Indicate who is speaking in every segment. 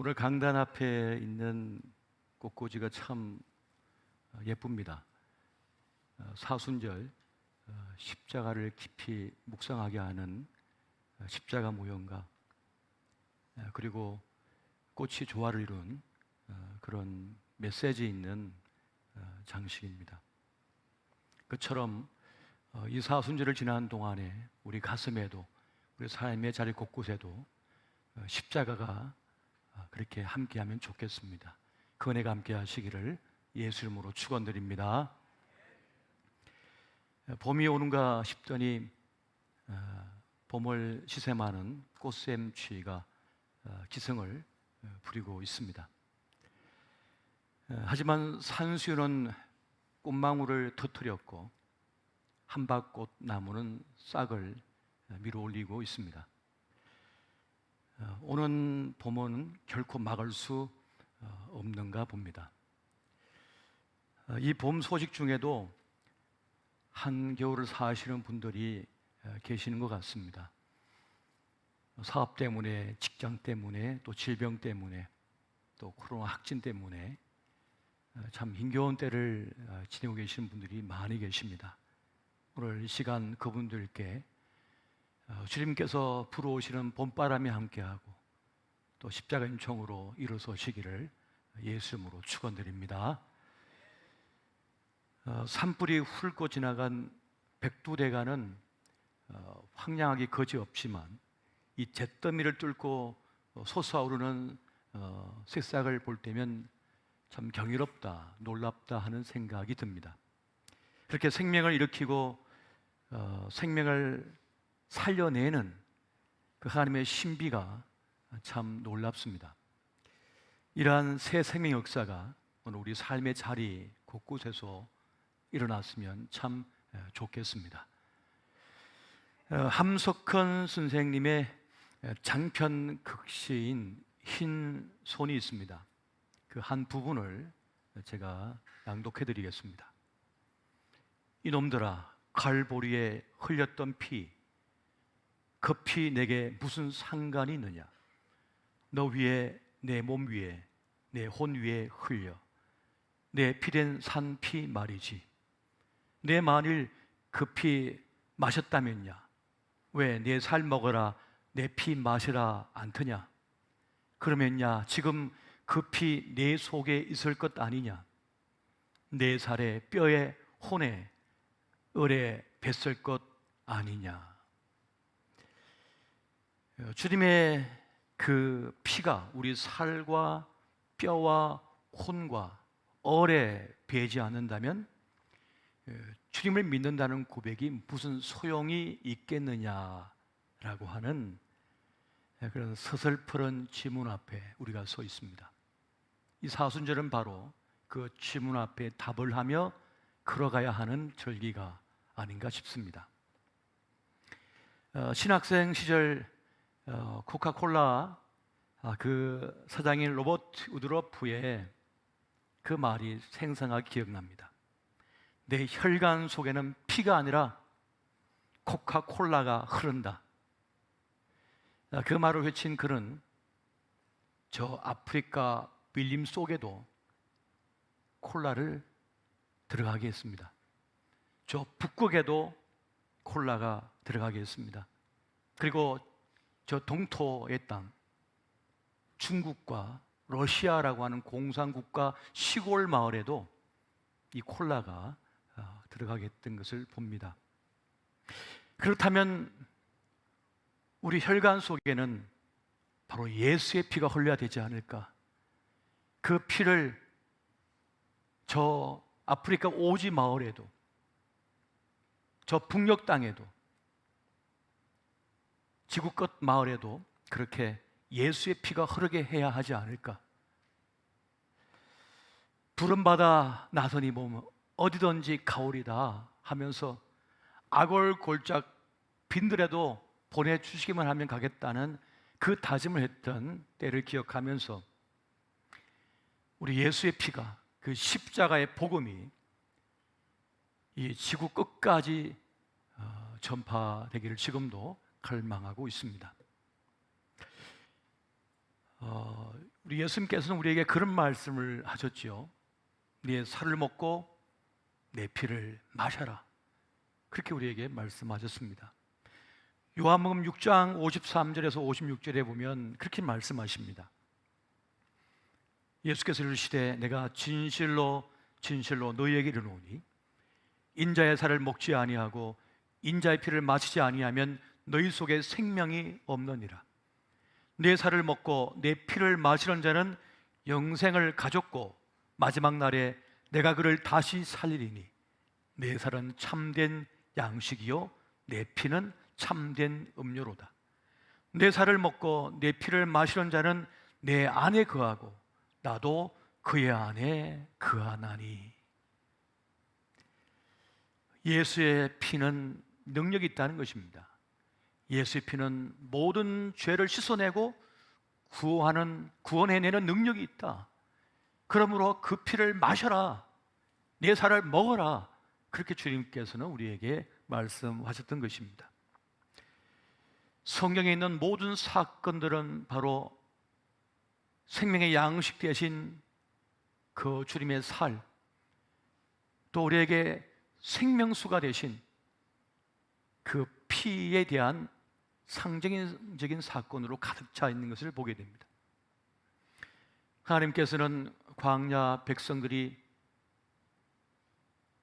Speaker 1: 오늘 강단 앞에 있는 꽃꽂이가 참 예쁩니다. 사순절 십자가를 깊이 묵상하게 하는 십자가 모형과 그리고 꽃이 조화를 이룬 그런 메시지 있는 장식입니다. 그처럼 이 사순절을 지난 동안에 우리 가슴에도 우리 삶의 자리 곳곳에도 십자가가 그렇게 함께하면 좋겠습니다. 그 은혜가 함께하시기를 예수 이름으로 축원드립니다. 봄이 오는가 싶더니 봄을 시샘하는 꽃샘추위가 기승을 부리고 있습니다. 하지만 산수유는 꽃망울을 터뜨렸고 한박꽃 나무는 싹을 밀어올리고 있습니다. 오는 봄은 결코 막을 수 없는가 봅니다. 이 봄 소식 중에도 한겨울을 사시는 분들이 계시는 것 같습니다. 사업 때문에, 직장 때문에, 또 질병 때문에, 또 코로나 확진 때문에 참 힘겨운 때를 지내고 계시는 분들이 많이 계십니다. 오늘 이 시간 그분들께 주님께서 불어오시는 봄바람이 함께하고 또 십자가인 총으로 일어서시기를 예수 이름으로 축원드립니다. 산불이 훑고 지나간 백두대간은 황량하기 거지없지만 이 잿더미를 뚫고 솟아오르는 새싹을 볼 때면 참 경이롭다, 놀랍다 하는 생각이 듭니다. 그렇게 생명을 일으키고 생명을 살려내는 그 하나님의 신비가 참 놀랍습니다. 이러한 새 생명 역사가 오늘 우리 삶의 자리 곳곳에서 일어났으면 참 좋겠습니다. 함석헌 선생님의 장편 극시인 흰 손이 있습니다. 그 한 부분을 제가 낭독해 드리겠습니다. 이놈들아, 칼보리에 흘렸던 피, 그 피 내게 무슨 상관이 있느냐? 너 위에, 내 몸 위에, 내 혼 위에 흘려 내 피된 산 피 말이지. 내 만일 그 피 마셨다면야 왜 내 살 먹어라 내 피 마시라 않더냐? 그러면야 지금 그 피 내 속에 있을 것 아니냐? 내 살에 뼈에 혼에 을에 뱄을 것 아니냐? 주님의 그 피가 우리 살과 뼈와 혼과 얼에 배지 않는다면 주님을 믿는다는 고백이 무슨 소용이 있겠느냐라고 하는 그런 서슬퍼런 지문 앞에 우리가 서 있습니다. 이 사순절은 바로 그 지문 앞에 답을 하며 걸어가야 하는 절기가 아닌가 싶습니다. 신학생 시절 코카콜라 그 사장인 로버트 우드러프의 그 말이 생생하게 기억납니다. 내 혈관 속에는 피가 아니라 코카콜라가 흐른다. 그 말을 외친 그는 저 아프리카 밀림 속에도 콜라를 들어가게 했습니다. 저 북극에도 콜라가 들어가게 했습니다. 그리고 저 동토의 땅, 중국과 러시아라고 하는 공산국가 시골 마을에도 이 콜라가 들어가게 했던 것을 봅니다. 그렇다면 우리 혈관 속에는 바로 예수의 피가 흘러야 되지 않을까? 그 피를 저 아프리카 오지 마을에도, 저 북녘 땅에도, 지구 끝 마을에도 그렇게 예수의 피가 흐르게 해야 하지 않을까? 부름받아 나서니 보면 어디든지 가오리다 하면서 아골골짝 빈들에도 보내주시기만 하면 가겠다는 그 다짐을 했던 때를 기억하면서 우리 예수의 피가, 그 십자가의 복음이 이 지구 끝까지 전파되기를 지금도 갈망하고 있습니다. 우리 예수님께서는 우리에게 그런 말씀을 하셨지요. 네 살을 먹고 내 피를 마셔라. 그렇게 우리에게 말씀하셨습니다. 요한복음 6장 53절에서 56절에 보면 그렇게 말씀하십니다. 예수께서 이르시되 내가 진실로 진실로 너희에게 이르노니 인자의 살을 먹지 아니하고 인자의 피를 마시지 아니하면 너희 속에 생명이 없느니라. 내 살을 먹고 내 피를 마시는 자는 영생을 가졌고 마지막 날에 내가 그를 다시 살리리니 내 살은 참된 양식이요 내 피는 참된 음료로다. 내 살을 먹고 내 피를 마시는 자는 내 안에 거하고 나도 그의 안에 거하나니. 예수의 피는 능력이 있다는 것입니다. 예수의 피는 모든 죄를 씻어내고 구원해내는 능력이 있다. 그러므로 그 피를 마셔라, 내 살을 먹어라, 그렇게 주님께서는 우리에게 말씀하셨던 것입니다. 성경에 있는 모든 사건들은 바로 생명의 양식 대신 그 주님의 살, 또 우리에게 생명수가 되신 그 피에 대한 상징적인 사건으로 가득 차 있는 것을 보게 됩니다. 하나님께서는 광야 백성들이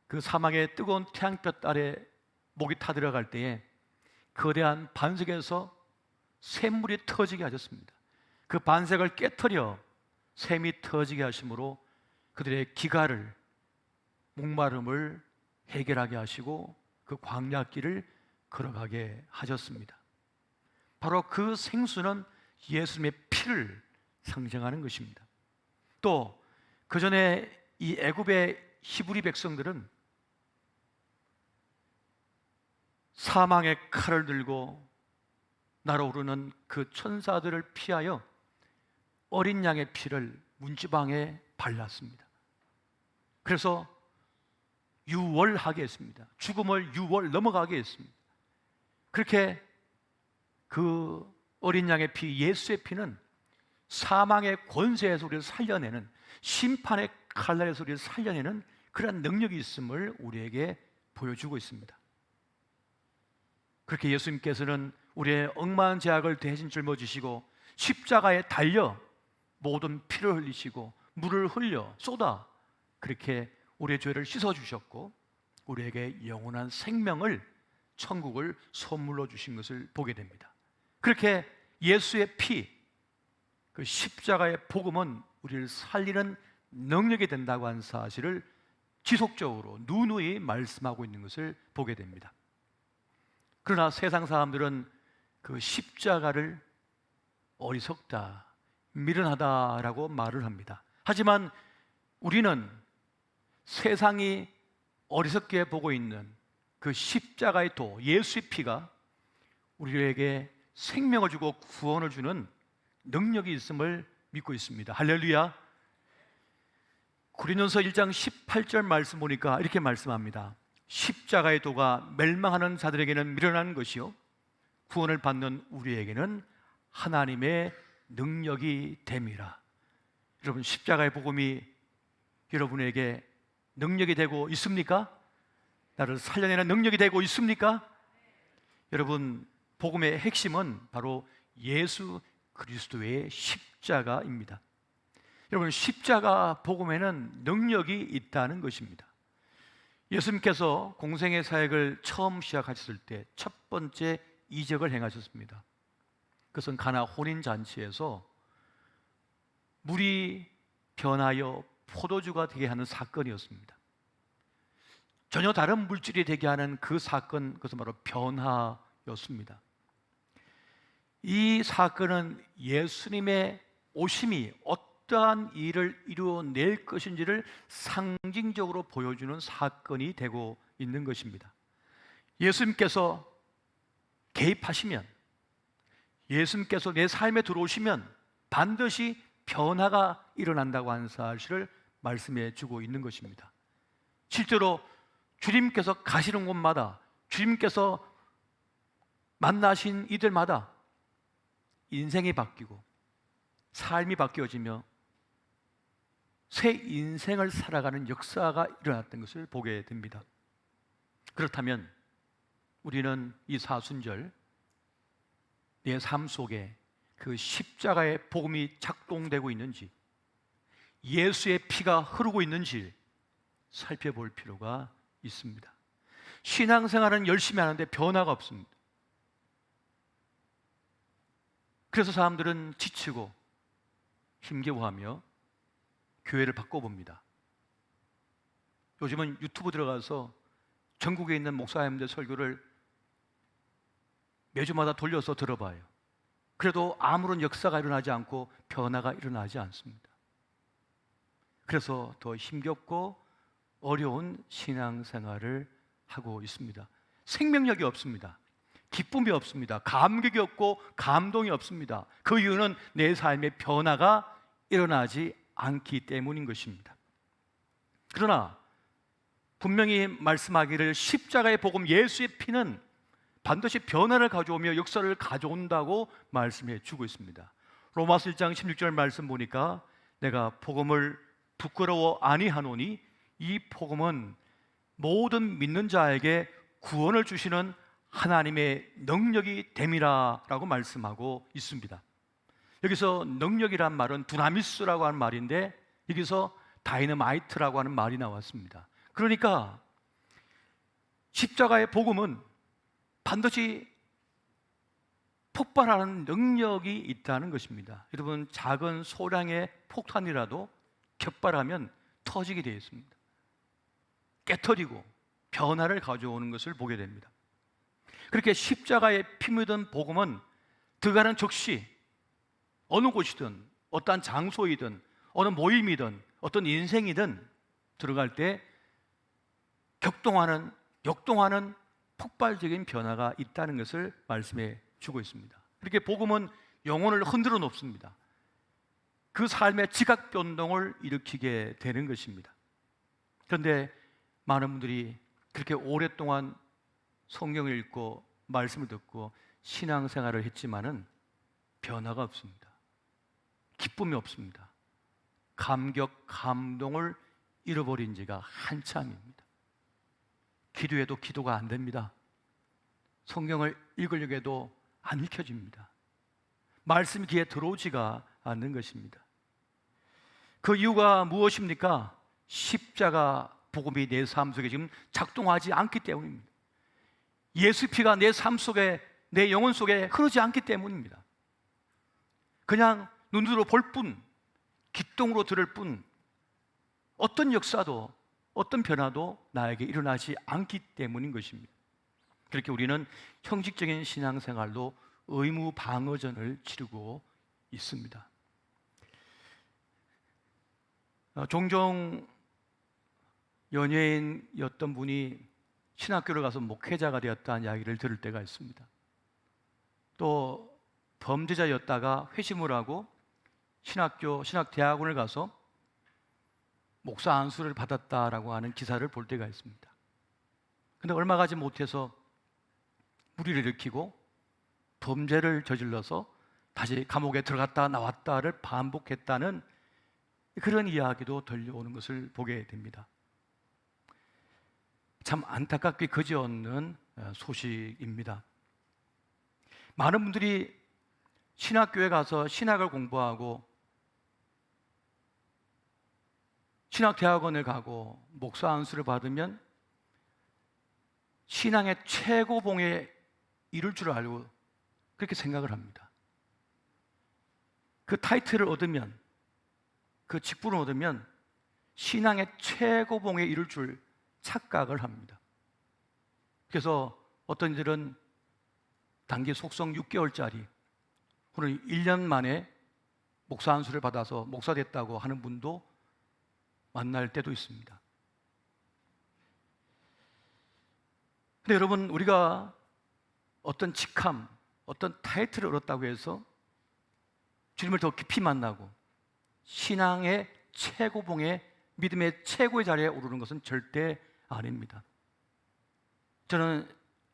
Speaker 1: 그 사막의 뜨거운 태양볕 아래 목이 타들어갈 때에 거대한 반석에서 샘물이 터지게 하셨습니다. 그 반석을 깨트려 샘이 터지게 하심으로 그들의 기갈을, 목마름을 해결하게 하시고 그 광야길을 걸어가게 하셨습니다. 바로 그 생수는 예수님의 피를 상징하는 것입니다. 또 그 전에 이 애굽의 히브리 백성들은 사망의 칼을 들고 날아오르는 그 천사들을 피하여 어린 양의 피를 문지방에 발랐습니다. 그래서 유월하게 했습니다. 죽음을 유월 넘어가게 했습니다. 그렇게 그 어린 양의 피, 예수의 피는 사망의 권세에서 우리를 살려내는, 심판의 칼날에서 우리를 살려내는 그러한 능력이 있음을 우리에게 보여주고 있습니다. 그렇게 예수님께서는 우리의 억만한 죄악을 대신 짊어지시고 십자가에 달려 모든 피를 흘리시고 물을 흘려 쏟아 그렇게 우리의 죄를 씻어주셨고 우리에게 영원한 생명을, 천국을 선물로 주신 것을 보게 됩니다. 그렇게 예수의 피, 그 십자가의 복음은 우리를 살리는 능력이 된다고 하는 사실을 지속적으로 누누이 말씀하고 있는 것을 보게 됩니다. 그러나 세상 사람들은 그 십자가를 어리석다, 미련하다라고 말을 합니다. 하지만 우리는 세상이 어리석게 보고 있는 그 십자가의 도, 예수의 피가 우리에게 생명을 주고 구원을 주는 능력이 있음을 믿고 있습니다. 할렐루야. 고린도서 1장 18절 말씀 보니까 이렇게 말씀합니다. 십자가의 도가 멸망하는 자들에게는 미련한 것이요 구원을 받는 우리에게는 하나님의 능력이 됨이라. 여러분, 십자가의 복음이 여러분에게 능력이 되고 있습니까? 나를 살려내는 능력이 되고 있습니까? 여러분, 복음의 핵심은 바로 예수 그리스도의 십자가입니다. 여러분, 십자가 복음에는 능력이 있다는 것입니다. 예수님께서 공생의 사역을 처음 시작하셨을 때 첫 번째 이적을 행하셨습니다. 그것은 가나 혼인잔치에서 물이 변하여 포도주가 되게 하는 사건이었습니다. 전혀 다른 물질이 되게 하는 그 사건, 그것은 바로 변화였습니다. 이 사건은 예수님의 오심이 어떠한 일을 이루어낼 것인지를 상징적으로 보여주는 사건이 되고 있는 것입니다. 예수님께서 개입하시면, 예수님께서 내 삶에 들어오시면 반드시 변화가 일어난다고 하는 사실을 말씀해 주고 있는 것입니다. 실제로 주님께서 가시는 곳마다, 주님께서 만나신 이들마다 인생이 바뀌고 삶이 바뀌어지며 새 인생을 살아가는 역사가 일어났던 것을 보게 됩니다. 그렇다면 우리는 이 사순절 내 삶 속에 그 십자가의 복음이 작동되고 있는지, 예수의 피가 흐르고 있는지 살펴볼 필요가 있습니다. 신앙생활은 열심히 하는데 변화가 없습니다. 그래서 사람들은 지치고 힘겨워하며 교회를 바꿔봅니다. 요즘은 유튜브 들어가서 전국에 있는 목사님들 설교를 매주마다 돌려서 들어봐요. 그래도 아무런 역사가 일어나지 않고 변화가 일어나지 않습니다. 그래서 더 힘겹고 어려운 신앙생활을 하고 있습니다. 생명력이 없습니다. 기쁨이 없습니다. 감격이 없고 감동이 없습니다. 그 이유는 내 삶의 변화가 일어나지 않기 때문인 것입니다. 그러나 분명히 말씀하기를 십자가의 복음, 예수의 피는 반드시 변화를 가져오며 역사를 가져온다고 말씀해 주고 있습니다. 로마서 1장 16절 말씀 보니까 내가 복음을 부끄러워 아니하노니 이 복음은 모든 믿는 자에게 구원을 주시는 하나님의 능력이 됨이라 라고 말씀하고 있습니다. 여기서 능력이란 말은 두나미스라고 하는 말인데 여기서 다이너마이트라고 하는 말이 나왔습니다. 그러니까 십자가의 복음은 반드시 폭발하는 능력이 있다는 것입니다. 여러분, 작은 소량의 폭탄이라도 격발하면 터지게 되어 있습니다. 깨터리고 변화를 가져오는 것을 보게 됩니다. 그렇게 십자가에 피 묻은 복음은 들어가는 즉시 어느 곳이든 어떠한 장소이든 어느 모임이든 어떤 인생이든 들어갈 때 격동하는, 역동하는 폭발적인 변화가 있다는 것을 말씀해 주고 있습니다. 그렇게 복음은 영혼을 흔들어 놓습니다. 그 삶의 지각 변동을 일으키게 되는 것입니다. 그런데 많은 분들이 그렇게 오랫동안 성경을 읽고 말씀을 듣고 신앙생활을 했지만은 변화가 없습니다. 기쁨이 없습니다. 감격, 감동을 잃어버린 지가 한참입니다. 기도해도 기도가 안 됩니다. 성경을 읽으려고 해도 안 읽혀집니다. 말씀이 귀에 들어오지가 않는 것입니다. 그 이유가 무엇입니까? 십자가 복음이 내 삶 속에 지금 작동하지 않기 때문입니다. 예수 피가 내 삶 속에, 내 영혼 속에 흐르지 않기 때문입니다. 그냥 눈으로 볼 뿐, 귓등으로 들을 뿐, 어떤 역사도 어떤 변화도 나에게 일어나지 않기 때문인 것입니다. 그렇게 우리는 형식적인 신앙생활로 의무 방어전을 치르고 있습니다. 종종 연예인이었던 분이 신학교를 가서 목회자가 되었다는 이야기를 들을 때가 있습니다. 또 범죄자였다가 회심을 하고 신학대학원을 가서 목사 안수를 받았다라고 하는 기사를 볼 때가 있습니다. 그런데 얼마 가지 못해서 무리를 일으키고 범죄를 저질러서 다시 감옥에 들어갔다 나왔다를 반복했다는 그런 이야기도 들려오는 것을 보게 됩니다. 참 안타깝게 그지없는 소식입니다. 많은 분들이 신학교에 가서 신학을 공부하고 신학대학원을 가고 목사 안수를 받으면 신앙의 최고봉에 이룰 줄 알고 그렇게 생각을 합니다. 그 타이틀을 얻으면, 그 직분을 얻으면 신앙의 최고봉에 이룰 줄 착각을 합니다. 그래서 어떤 이들은 단기 속성 6개월짜리 혹은 1년 만에 목사 안수를 받아서 목사 됐다고 하는 분도 만날 때도 있습니다. 근데 여러분, 우리가 어떤 직함, 어떤 타이틀을 얻었다고 해서 주님을 더 깊이 만나고 신앙의 최고봉에, 믿음의 최고의 자리에 오르는 것은 절대 아닙니다. 저는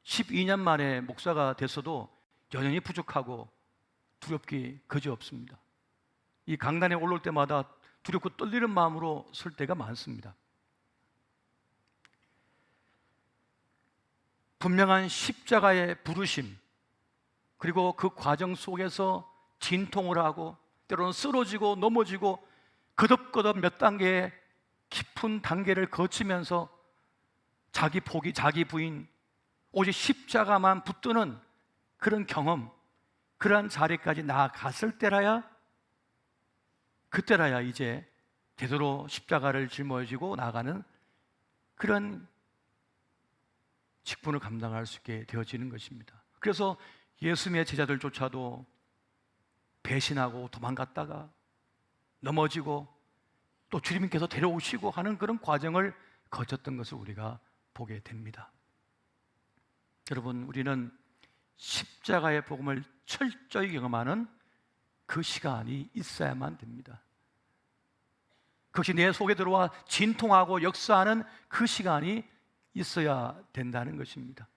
Speaker 1: 12년 만에 목사가 됐어도 여전히 부족하고 두렵기 그지없습니다. 이 강단에 올라올 때마다 두렵고 떨리는 마음으로 설 때가 많습니다. 분명한 십자가의 부르심, 그리고 그 과정 속에서 진통을 하고 때로는 쓰러지고 넘어지고 거듭거듭 몇 단계의 깊은 단계를 거치면서 자기 포기, 자기 부인, 오직 십자가만 붙드는 그런 경험, 그러한 자리까지 나아갔을 때라야, 그때라야 이제 제대로 십자가를 짊어지고 나가는 그런 직분을 감당할 수 있게 되어지는 것입니다. 그래서 예수님의 제자들조차도 배신하고 도망갔다가 넘어지고 또 주님께서 데려오시고 하는 그런 과정을 거쳤던 것을 우리가 보게 됩니다. 여러분, 우리는 십자가의 복음을 철저히 경험하는 그 시간이 있어야만 됩니다. 그것이 내 속에 들어와 진통하고 역사하는 그 시간이 있어야 된다는 것입니다.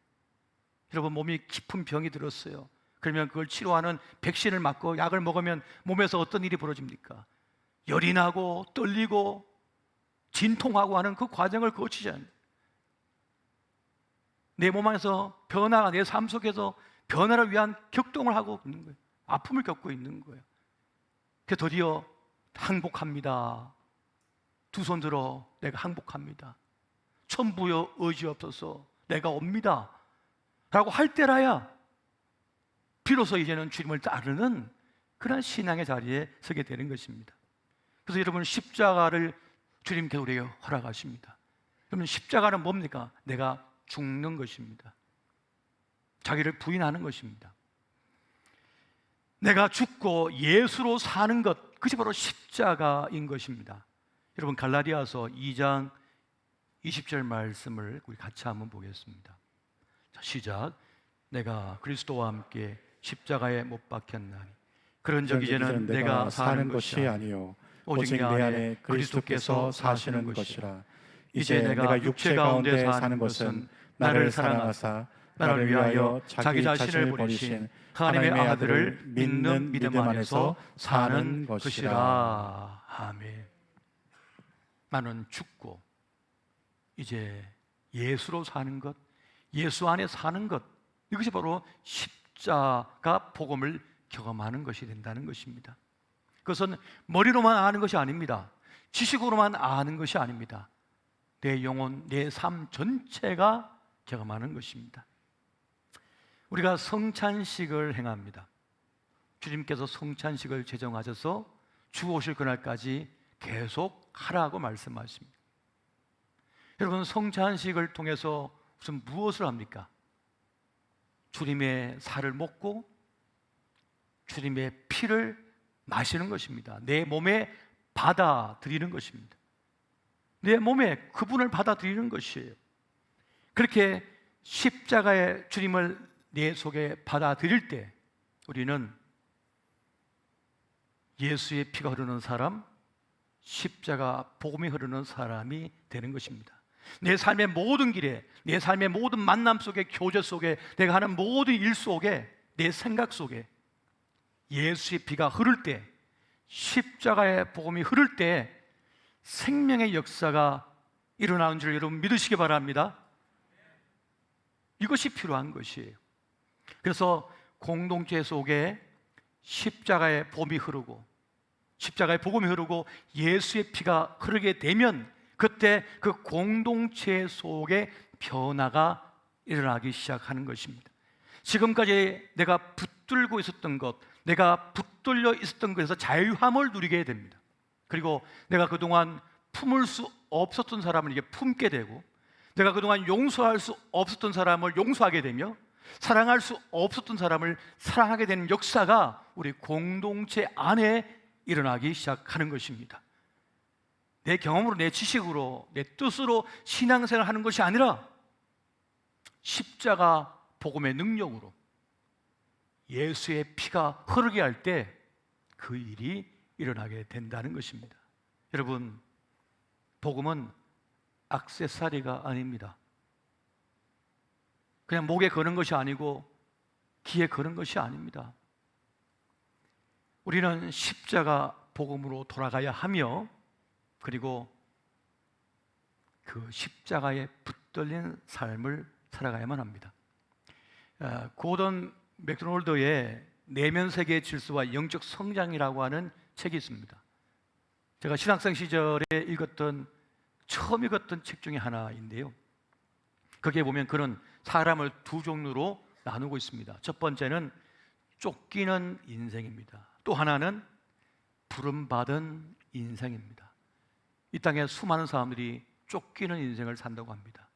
Speaker 1: 여러분, 몸이 깊은 병이 들었어요. 그러면 그걸 치료하는 백신을 맞고 약을 먹으면 몸에서 어떤 일이 벌어집니까? 열이 나고 떨리고 진통하고 하는 그 과정을 거치지 않아요. 내 몸 안에서 변화가, 내 삶 속에서 변화를 위한 격동을 하고 있는 거예요. 아픔을 겪고 있는 거예요. 그래서 드디어 항복합니다. 두 손 들어 내가 항복합니다. 천부여 의지 없어서 내가 옵니다 라고 할 때라야 비로소 이제는 주님을 따르는 그런 신앙의 자리에 서게 되는 것입니다. 그래서 여러분, 십자가를 주님께서 우리에게 허락하십니다. 그러면 십자가는 뭡니까? 내가 죽는 것입니다. 자기를 부인하는 것입니다. 내가 죽고 예수로 사는 것, 그것이 바로 십자가인 것입니다. 여러분, 갈라디아서 2장 20절 말씀을 우리 같이 한번 보겠습니다. 자, 시작. 내가 그리스도와 함께 십자가에 못 박혔나니 그런즉 이제는 내가 사는 것이 아니요 오직 내 안에 그리스도께서 사시는 것이라. 이제 내가 육체 가운데 사는 것은 나를 사랑하사 나를 위하여 자기 자신을 버리신 하나님의 아들을 믿는 믿음 안에서 사는 것이라. 아멘. 나는 죽고 이제 예수로 사는 것, 예수 안에 사는 것, 이것이 바로 십자가 복음을 경험하는 것이 된다는 것입니다. 그것은 머리로만 아는 것이 아닙니다. 지식으로만 아는 것이 아닙니다. 내 영혼, 내 삶 전체가 경험하는 것입니다. 우리가 성찬식을 행합니다. 주님께서 성찬식을 제정하셔서 주 오실 그날까지 계속 하라고 말씀하십니다. 여러분, 성찬식을 통해서 무엇을 합니까? 주님의 살을 먹고 주님의 피를 마시는 것입니다. 내 몸에 받아들이는 것입니다. 내 몸에 그분을 받아들이는 것이에요. 그렇게 십자가의 주님을 내 속에 받아들일 때 우리는 예수의 피가 흐르는 사람, 십자가 복음이 흐르는 사람이 되는 것입니다. 내 삶의 모든 길에, 내 삶의 모든 만남 속에, 교제 속에, 내가 하는 모든 일 속에, 내 생각 속에 예수의 피가 흐를 때, 십자가의 복음이 흐를 때 생명의 역사가 일어나는 줄 여러분 믿으시기 바랍니다. 이것이 필요한 것이에요. 그래서 공동체 속에 십자가의 복음이 흐르고, 십자가의 복음이 흐르고 예수의 피가 흐르게 되면 그때 그 공동체 속에 변화가 일어나기 시작하는 것입니다. 지금까지 내가 붙들고 있었던 것, 내가 붙들려 있었던 것에서 자유함을 누리게 됩니다. 그리고 내가 그동안 품을 수 없었던 사람을 이게 품게 되고, 내가 그동안 용서할 수 없었던 사람을 용서하게 되며, 사랑할 수 없었던 사람을 사랑하게 되는 역사가 우리 공동체 안에 일어나기 시작하는 것입니다. 내 경험으로, 내 지식으로, 내 뜻으로 신앙생활을 하는 것이 아니라 십자가 복음의 능력으로 예수의 피가 흐르게 할 때 그 일이 일어나게 된다는 것입니다. 여러분, 복음은 액세서리가 아닙니다. 그냥 목에 거는 것이 아니고 귀에 거는 것이 아닙니다. 우리는 십자가 복음으로 돌아가야 하며, 그리고 그 십자가에 붙들린 삶을 살아가야만 합니다. 고던 맥도날드의 내면 세계의 질서와 영적 성장이라고 하는 책이 있습니다. 제가 신학생 시절에 처음 읽었던 책 중에 하나인데요, 거기에 보면 그런 사람을 두 종류로 나누고 있습니다. 첫 번째는 쫓기는 인생입니다. 또 하나는 부름받은 인생입니다. 이 땅에 수많은 사람들이 쫓기는 인생을 산다고 합니다.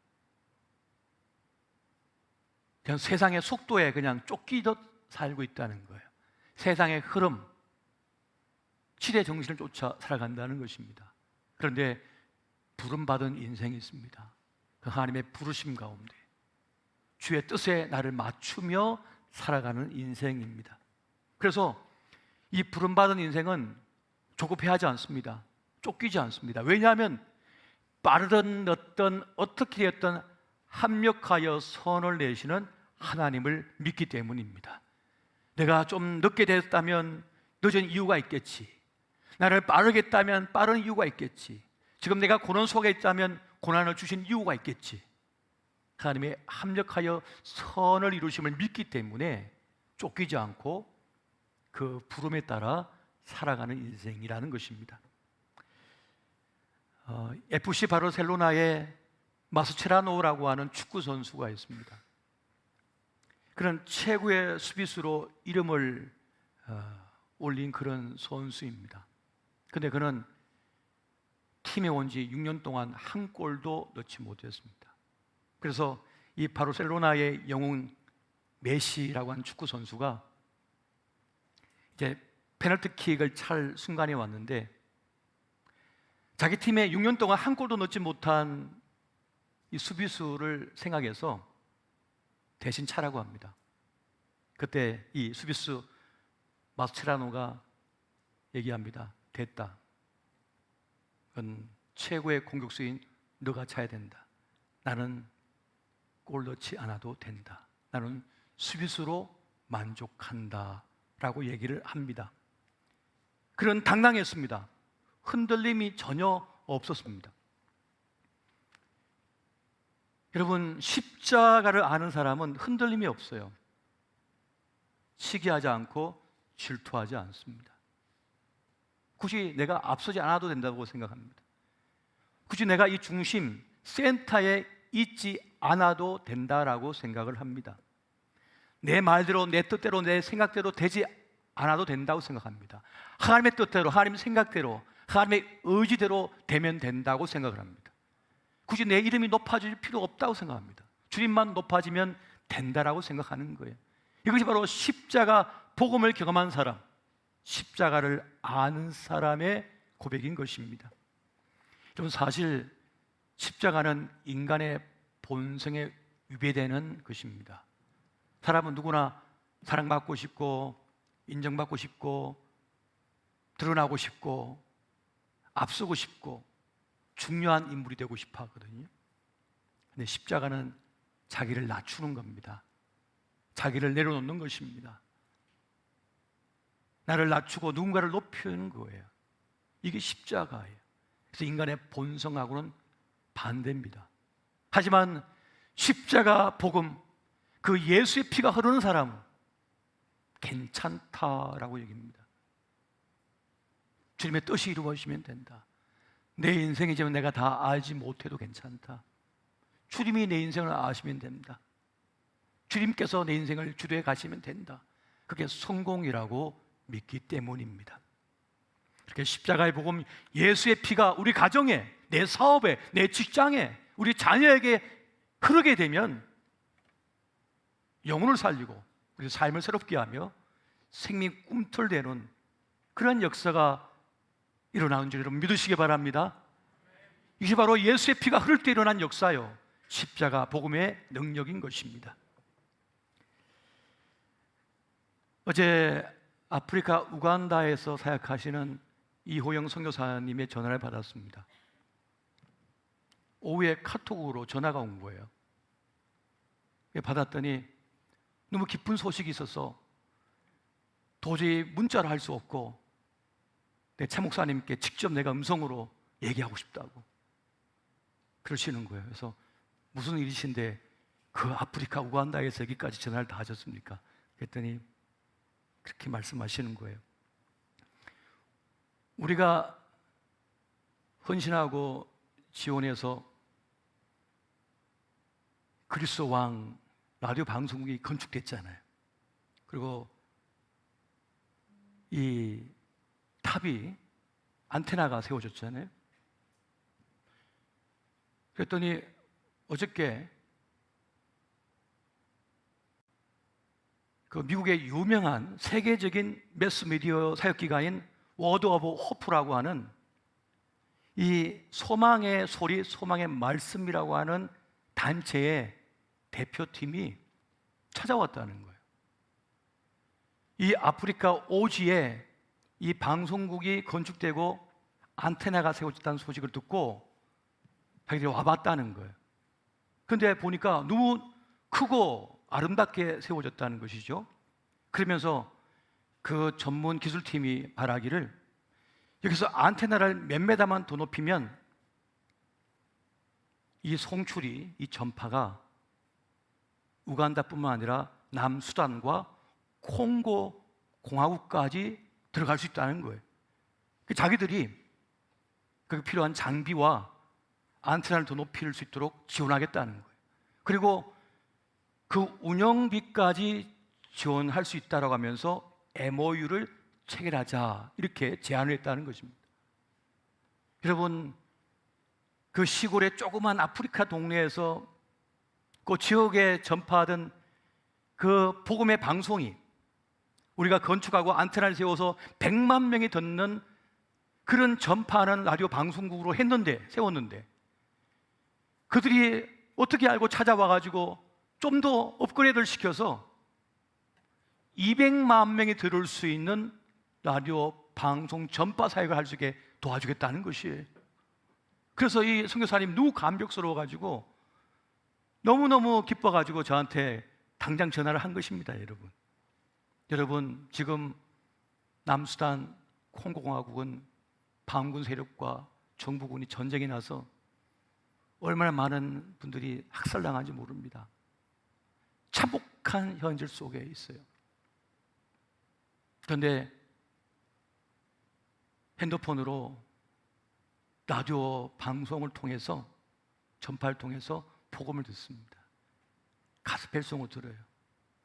Speaker 1: 그냥 세상의 속도에 그냥 쫓기듯 살고 있다는 거예요. 세상의 흐름, 시대 정신을 쫓아 살아간다는 것입니다. 그런데 부름받은 인생이 있습니다. 그 하나님의 부르심 가운데 주의 뜻에 나를 맞추며 살아가는 인생입니다. 그래서 이 부름받은 인생은 조급해하지 않습니다. 쫓기지 않습니다. 왜냐하면 빠르든 늦든 어떻게 되었든 합력하여 선을 내시는 하나님을 믿기 때문입니다. 내가 좀 늦게 됐다면 늦은 이유가 있겠지. 나를 빠르게 했다면 빠른 이유가 있겠지. 지금 내가 고난 속에 있다면 고난을 주신 이유가 있겠지. 하나님의 합력하여 선을 이루심을 믿기 때문에 쫓기지 않고 그 부름에 따라 살아가는 인생이라는 것입니다. FC 바르셀로나에 마스체라노라고 하는 축구 선수가 있습니다. 그런 최고의 수비수로 이름을 올린 그런 선수입니다. 그런데 그는 팀에 온 지 6년 동안 한 골도 넣지 못했습니다. 그래서 이 바르셀로나의 영웅 메시라고 하는 축구 선수가 이제 페널티킥을 찰 순간에 왔는데, 자기 팀에 6년 동안 한 골도 넣지 못한 이 수비수를 생각해서 대신 차라고 합니다. 그때 이 수비수 마스체라노가 얘기합니다. 됐다. 그건 최고의 공격수인 너가 차야 된다. 나는 골 넣지 않아도 된다. 나는 수비수로 만족한다 라고 얘기를 합니다. 그런 당당했습니다. 흔들림이 전혀 없었습니다. 여러분, 십자가를 아는 사람은 흔들림이 없어요. 시기하지 않고 질투하지 않습니다. 굳이 내가 앞서지 않아도 된다고 생각합니다. 굳이 내가 이 중심, 센터에 있지 않아도 된다라고 생각을 합니다. 내 말대로, 내 뜻대로, 내 생각대로 되지 않아도 된다고 생각합니다. 하나님의 뜻대로, 하나님의 생각대로, 하나님의 의지대로 되면 된다고 생각을 합니다. 굳이 내 이름이 높아질 필요 없다고 생각합니다. 주님만 높아지면 된다라고 생각하는 거예요. 이것이 바로 십자가 복음을 경험한 사람, 십자가를 아는 사람의 고백인 것입니다. 여러분, 사실 십자가는 인간의 본성에 위배되는 것입니다. 사람은 누구나 사랑받고 싶고 인정받고 싶고 드러나고 싶고 앞서고 싶고 중요한 인물이 되고 싶어 하거든요. 근데 십자가는 자기를 낮추는 겁니다. 자기를 내려놓는 것입니다. 나를 낮추고 누군가를 높이는 거예요. 이게 십자가예요. 그래서 인간의 본성하고는 반대입니다. 하지만 십자가 복음, 그 예수의 피가 흐르는 사람은 괜찮다라고 얘기합니다. 주님의 뜻이 이루어지면 된다. 내 인생이지만 내가 다 알지 못해도 괜찮다. 주님이 내 인생을 아시면 된다. 주님께서 내 인생을 주도해 가시면 된다. 그게 성공이라고 믿기 때문입니다. 이렇게 십자가의 복음, 예수의 피가 우리 가정에, 내 사업에, 내 직장에, 우리 자녀에게 흐르게 되면 영혼을 살리고 우리 삶을 새롭게 하며 생명 꿈틀대는 그런 역사가 일어나는 줄 여러분 믿으시기 바랍니다. 이게 바로 예수의 피가 흐를 때 일어난 역사요, 십자가 복음의 능력인 것입니다. 어제 아프리카 우간다에서 사역하시는 이호영 선교사님의 전화를 받았습니다. 오후에 카톡으로 전화가 온 거예요. 받았더니 너무 기쁜 소식이 있어서 도저히 문자를 할 수 없고 내 차목사님께 직접 내가 음성으로 얘기하고 싶다고 그러시는 거예요. 그래서 무슨 일이신데 그 아프리카 우간다에서 여기까지 전화를 다 하셨습니까? 그랬더니 그렇게 말씀하시는 거예요. 우리가 헌신하고 지원해서 그리스도 왕 라디오 방송국이 건축됐잖아요. 그리고 이 탑이 안테나가 세워졌잖아요. 그랬더니 어저께 그 미국의 유명한 세계적인 매스미디어 사역기관인 워드 오브 호프라고 하는 이 소망의 소리, 소망의 말씀이라고 하는 단체의 대표팀이 찾아왔다는 거예요. 이 아프리카 오지에 이 방송국이 건축되고 안테나가 세워졌다는 소식을 듣고 자기들이 와봤다는 거예요. 그런데 보니까 너무 크고 아름답게 세워졌다는 것이죠. 그러면서 그 전문 기술팀이 말하기를 여기서 안테나를 몇 메다만 더 높이면 이 송출이, 이 전파가 우간다뿐만 아니라 남수단과 콩고 공화국까지 들어갈 수 있다는 거예요. 자기들이 그 필요한 장비와 안테나를 더 높일 수 있도록 지원하겠다는 거예요. 그리고 그 운영비까지 지원할 수 있다고 하면서 MOU를 체결하자 이렇게 제안을 했다는 것입니다. 여러분, 그 시골의 조그만 아프리카 동네에서 그 지역에 전파하던 그 복음의 방송이 우리가 건축하고 안테나를 세워서 100만 명이 듣는 그런 전파하는 라디오 방송국으로 세웠는데 그들이 어떻게 알고 찾아와가지고 좀 더 업그레이드를 시켜서 200만 명이 들을 수 있는 라디오 방송 전파 사역을 할 수 있게 도와주겠다는 것이에요. 그래서 이 선교사님 너무 감격스러워가지고 너무너무 기뻐가지고 저한테 당장 전화를 한 것입니다. 여러분 지금 남수단 콩고공화국은 반군 세력과 정부군이 전쟁이 나서 얼마나 많은 분들이 학살당한지 모릅니다. 참혹한 현실 속에 있어요. 그런데 핸드폰으로 라디오 방송을 통해서 전파를 통해서 복음을 듣습니다. 가스펠송을 들어요.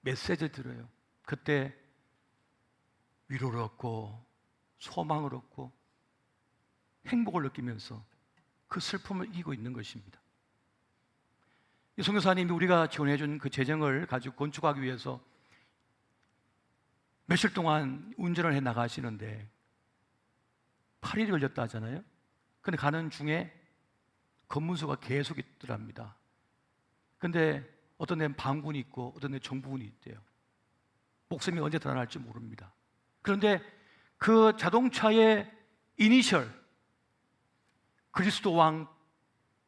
Speaker 1: 메시지를 들어요. 그때 위로를 얻고 소망을 얻고 행복을 느끼면서 그 슬픔을 이기고 있는 것입니다. 이 선교사님이 우리가 지원해준 그 재정을 가지고 건축하기 위해서 며칠 동안 운전을 해 나가시는데 8일이 걸렸다 하잖아요. 근데 가는 중에 검문소가 계속 있더랍니다. 근데 어떤 데는 반군이 있고 어떤 데는 정부군이 있대요. 목숨이 언제 달아날지 모릅니다. 그런데 그 자동차의 이니셜 그리스도 왕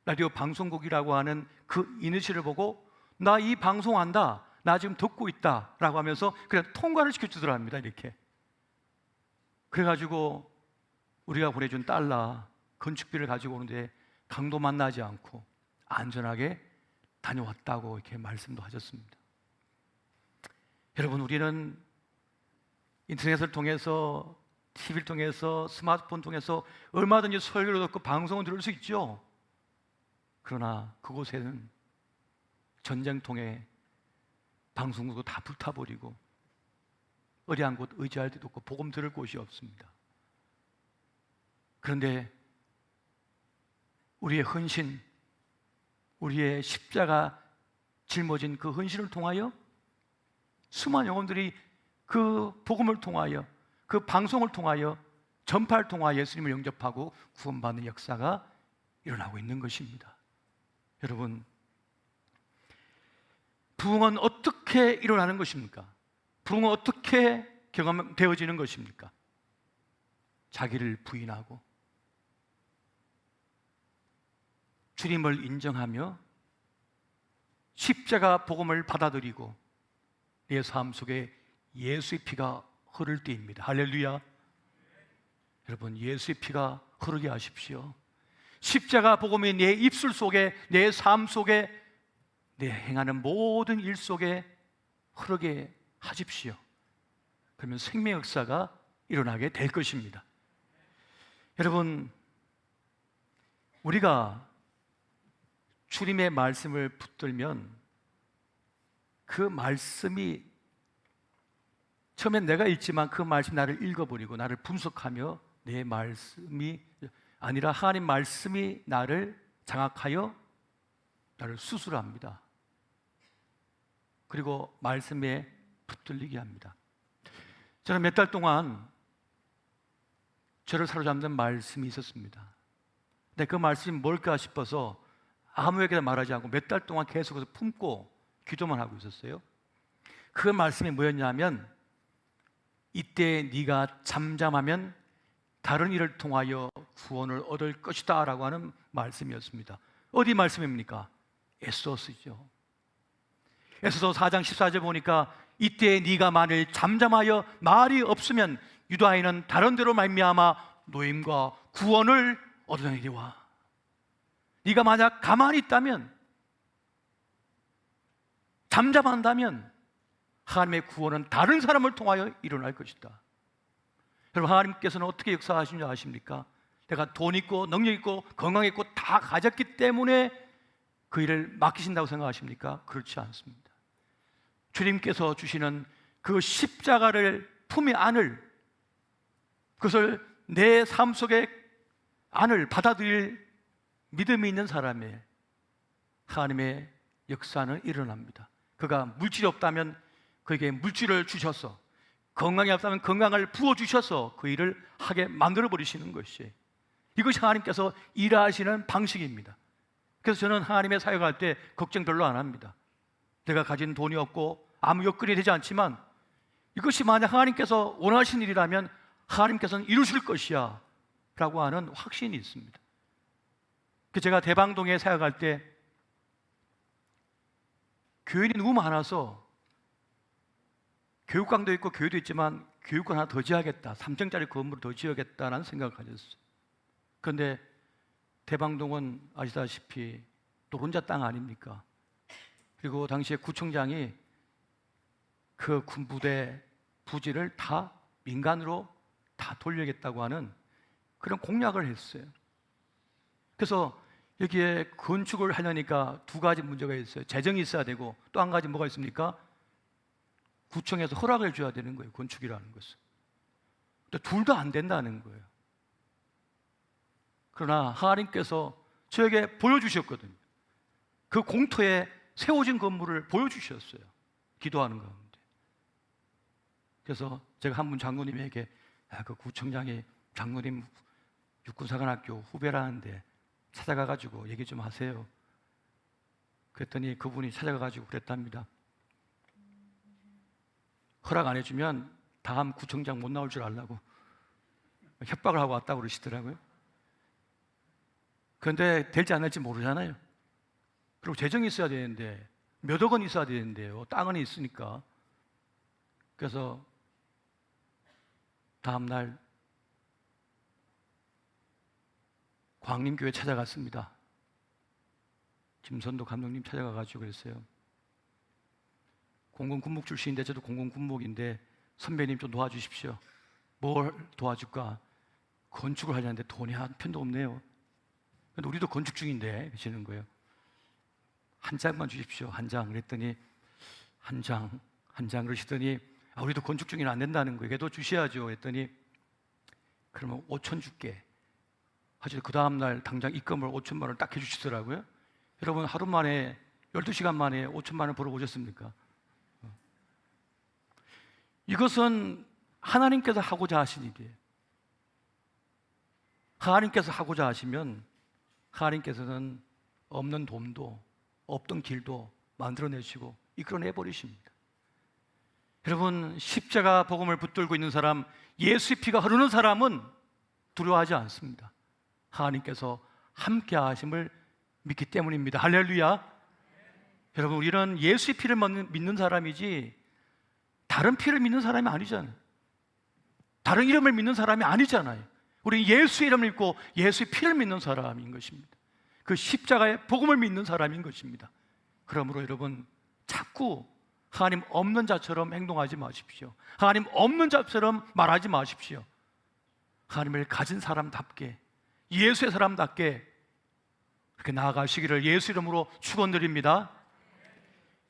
Speaker 1: 라디오 방송국이라고 하는 그 이니셜을 보고 나 이 방송한다, 나 지금 듣고 있다 라고 하면서 그냥 통과를 시켜주더랍니다. 이렇게 그래가지고 우리가 보내준 달러 건축비를 가지고 오는데 강도 만나지 않고 안전하게 다녀왔다고 이렇게 말씀도 하셨습니다. 여러분, 우리는 인터넷을 통해서, TV를 통해서, 스마트폰 통해서 얼마든지 설교를 듣고 방송을 들을 수 있죠. 그러나 그곳에는 전쟁통에 방송국도 다 불타버리고 어디 한 곳 의지할 데도 없고 복음 들을 곳이 없습니다. 그런데 우리의 헌신, 우리의 십자가 짊어진 그 헌신을 통하여 수많은 영혼들이 그 복음을 통하여, 그 방송을 통하여, 전파를 통하여 예수님을 영접하고 구원받는 역사가 일어나고 있는 것입니다. 여러분, 부흥은 어떻게 일어나는 것입니까? 부흥은 어떻게 경험되어지는 것입니까? 자기를 부인하고 주님을 인정하며 십자가 복음을 받아들이고 내 삶 속에 예수의 피가 흐를 때입니다. 할렐루야. 여러분, 예수의 피가 흐르게 하십시오. 십자가 복음이 내 입술 속에, 내 삶 속에, 내 행하는 모든 일 속에 흐르게 하십시오. 그러면 생명의 역사가 일어나게 될 것입니다. 여러분, 우리가 주님의 말씀을 붙들면 그 말씀이 처음엔 내가 읽지만 그 말씀 나를 읽어버리고 나를 분석하며 내 말씀이 아니라 하나님 말씀이 나를 장악하여 나를 수술합니다. 그리고 말씀에 붙들리게 합니다. 저는 몇 달 동안 저를 사로잡는 말씀이 있었습니다. 근데 그 말씀이 뭘까 싶어서 아무에게나 말하지 않고 몇 달 동안 계속해서 품고 기도만 하고 있었어요. 그 말씀이 뭐였냐면, 이때 네가 잠잠하면 다른 일을 통하여 구원을 얻을 것이다 라고 하는 말씀이었습니다. 어디 말씀입니까? 에스더서죠. 에스더 4장 14절 보니까 이때 네가 만일 잠잠하여 말이 없으면 유다인은 다른 데로 말미암아 노임과 구원을 얻으리와. 네가 만약 가만히 있다면, 잠잠한다면 하나님의 구원은 다른 사람을 통하여 일어날 것이다. 여러분, 하나님께서는 어떻게 역사하시는지 아십니까? 내가 돈 있고 능력 있고 건강 있고 다 가졌기 때문에 그 일을 맡기신다고 생각하십니까? 그렇지 않습니다. 주님께서 주시는 그 십자가를 품에 안을, 그것을 내 삶 속에 안을 받아들일 믿음이 있는 사람의 하나님의 역사는 일어납니다. 그가 물질이 없다면 그에게 물질을 주셔서, 건강이 없다면 건강을 부어주셔서 그 일을 하게 만들어버리시는 것이, 이것이 하나님께서 일하시는 방식입니다. 그래서 저는 하나님의 사역할 때 걱정 별로 안 합니다. 내가 가진 돈이 없고 아무 여건이 되지 않지만 이것이 만약 하나님께서 원하신 일이라면 하나님께서는 이루실 것이야 라고 하는 확신이 있습니다. 제가 대방동에 사역할 때 교인이 너무 많아서 교육관도 있고 교회도 있지만 교육관 하나 더 지어야겠다, 3층짜리 건물을 더 지어야겠다라는 생각을 가졌어요. 그런데 대방동은 아시다시피 노른자 땅 아닙니까? 그리고 당시에 구청장이 그 군부대 부지를 다 민간으로 다 돌려야겠다고 하는 그런 공약을 했어요. 그래서 여기에 건축을 하려니까 두 가지 문제가 있어요. 재정이 있어야 되고 또 한 가지 뭐가 있습니까? 구청에서 허락을 줘야 되는 거예요, 건축이라는 것은. 근데 둘 다 안 된다는 거예요. 그러나 하나님께서 저에게 보여주셨거든요. 그 공터에 세워진 건물을 보여주셨어요, 기도하는 가운데. 그래서 제가 한 분 장로님에게, 그 구청장이 장로님 육군사관학교 후배라는데 찾아가가지고 얘기 좀 하세요. 그랬더니 그분이 찾아가가지고 그랬답니다. 허락 안 해주면 다음 구청장 못 나올 줄 알라고 협박을 하고 왔다고 그러시더라고요. 그런데 될지 안 될지 모르잖아요. 그리고 재정이 있어야 되는데, 몇 억 원 있어야 되는데요, 땅은 있으니까. 그래서 다음날 광림교회 찾아갔습니다. 김선도 감독님 찾아가가지고 그랬어요. 공군군목 출신인데 저도 공군군목인데 선배님 좀 도와주십시오. 뭘 도와줄까? 건축을 하려는데 돈이 한 편도 없네요. 근데 우리도 건축 중인데 그러시는 거예요. 한 장만 주십시오, 한 장. 그랬더니 한 장 그러시더니 우리도 건축 중이라 안 된다는 거예요. 그래도 주셔야죠. 그랬더니 그러면 5천 줄게. 사실 그 다음날 당장 입금을 5천만 원을 딱 해주시더라고요. 여러분, 하루 만에 12시간 만에 5천만 원 벌어보셨습니까? 이것은 하나님께서 하고자 하신 일이에요. 하나님께서 하고자 하시면 하나님께서는 없는 돈도 없던 길도 만들어내시고 이끌어내버리십니다. 여러분, 십자가 복음을 붙들고 있는 사람, 예수의 피가 흐르는 사람은 두려워하지 않습니다. 하나님께서 함께 하심을 믿기 때문입니다. 할렐루야. 여러분, 우리는 예수의 피를 믿는 사람이지 다른 피를 믿는 사람이 아니잖아요. 다른 이름을 믿는 사람이 아니잖아요. 우리 예수의 이름을 믿고 예수의 피를 믿는 사람인 것입니다. 그 십자가의 복음을 믿는 사람인 것입니다. 그러므로 여러분, 자꾸 하나님 없는 자처럼 행동하지 마십시오. 하나님 없는 자처럼 말하지 마십시오. 하나님을 가진 사람답게, 예수의 사람답게 그렇게 나아가시기를 예수 이름으로 축원드립니다.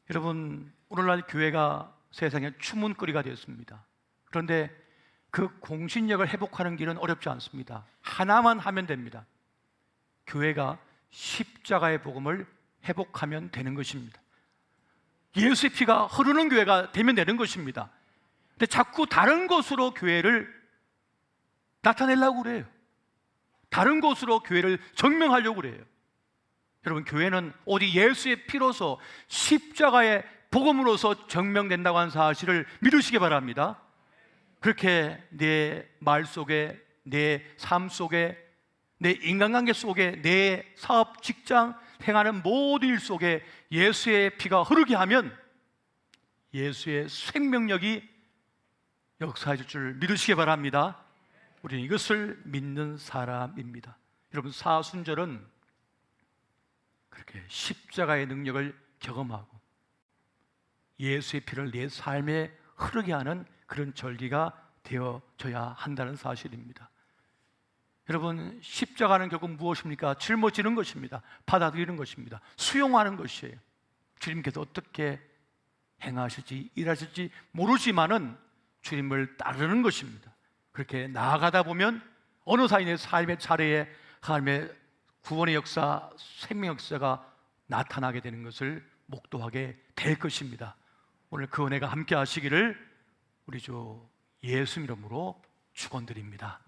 Speaker 1: 여러분, 오늘날 교회가 세상의 추문거리가 되었습니다. 그런데 그 공신력을 회복하는 길은 어렵지 않습니다. 하나만 하면 됩니다. 교회가 십자가의 복음을 회복하면 되는 것입니다. 예수의 피가 흐르는 교회가 되면 되는 것입니다. 근데 자꾸 다른 곳으로 교회를 나타내려고 그래요. 다른 곳으로 교회를 증명하려고 그래요. 여러분, 교회는 오직 예수의 피로서 십자가의 복음으로서 증명된다고 하는 사실을 믿으시기 바랍니다. 그렇게 내 말 속에, 내 삶 속에, 내 인간관계 속에, 내 사업, 직장, 행하는 모든 일 속에 예수의 피가 흐르게 하면 예수의 생명력이 역사해 줄 믿으시기 바랍니다. 우리는 이것을 믿는 사람입니다. 여러분, 사순절은 그렇게 십자가의 능력을 경험하고 예수의 피를 내 삶에 흐르게 하는 그런 절기가 되어져야 한다는 사실입니다. 여러분, 십자가는 결국 무엇입니까? 짊어지는 것입니다. 받아들이는 것입니다. 수용하는 것이에요. 주님께서 어떻게 행하실지 일하실지 모르지만은 주님을 따르는 것입니다. 그렇게 나아가다 보면 어느 사이의 삶의 차례에 하나님의 구원의 역사, 생명 역사가 나타나게 되는 것을 목도하게 될 것입니다. 오늘 그 은혜가 함께 하시기를 우리 주 예수 이름으로 축원드립니다.